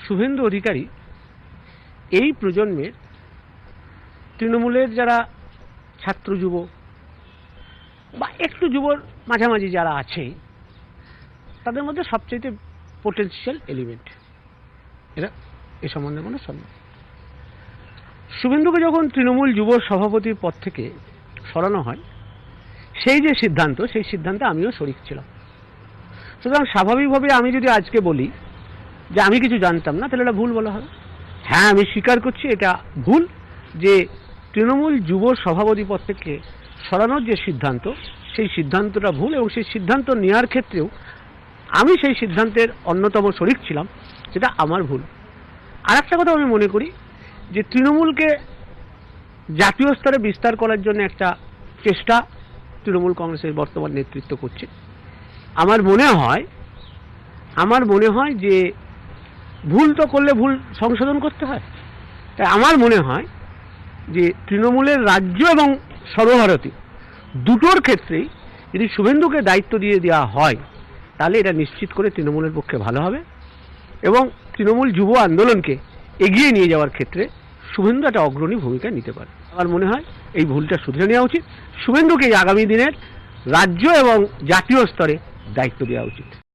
শুভেন্দু অধিকারী এই প্রজন্মের তৃণমূলের যারা ছাত্র যুব বা একটু যুবর মাঝামাঝি যারা আছে তাদের মধ্যে সবচেয়ে পোটেনশিয়াল এলিমেন্ট। এরা এ সম্বন্ধে কোনো সন্দেহ। শুভেন্দুকে যখন তৃণমূল যুব সভাপতির পদ থেকে সরানো হয়, সেই যে সিদ্ধান্ত, সেই সিদ্ধান্তে আমিও শরিক ছিলাম। সুতরাং স্বাভাবিকভাবে আমি যদি আজকে বলি যে আমি কিছু জানতাম না, তাহলে এটা ভুল বলা হবে। হ্যাঁ, আমি স্বীকার করছি এটা ভুল যে তৃণমূল যুব সভাপতি পদ থেকে সরানোর যে সিদ্ধান্ত, সেই সিদ্ধান্তটা ভুল, এবং সেই সিদ্ধান্ত নেওয়ার ক্ষেত্রেও আমি সেই সিদ্ধান্তের অন্যতম শরিক ছিলাম, সেটা আমার ভুল। আর একটা কথা আমি মনে করি যে তৃণমূলকে জাতীয় স্তরে বিস্তার করার জন্য একটা চেষ্টা তৃণমূল কংগ্রেসের বর্তমান নেতৃত্ব করছে। আমার মনে হয় যে ভুল তো করলে ভুল সংশোধন করতে হয়। তাই আমার মনে হয় যে তৃণমূলের রাজ্য এবং সর্বভারতীয় দুটোর ক্ষেত্রেই যদি শুভেন্দুকে দায়িত্ব দিয়ে দেওয়া হয়, তাহলে এটা নিশ্চিত করে তৃণমূলের পক্ষে ভালো হবে, এবং তৃণমূল যুব আন্দোলনকে এগিয়ে নিয়ে যাওয়ার ক্ষেত্রে শুভেন্দু একটা অগ্রণী ভূমিকা নিতে পারে। আমার মনে হয় এই ভুলটা শুধরে নেওয়া উচিত। শুভেন্দুকে আগামী দিনের রাজ্য এবং জাতীয় স্তরে দায়িত্ব দেওয়া উচিত।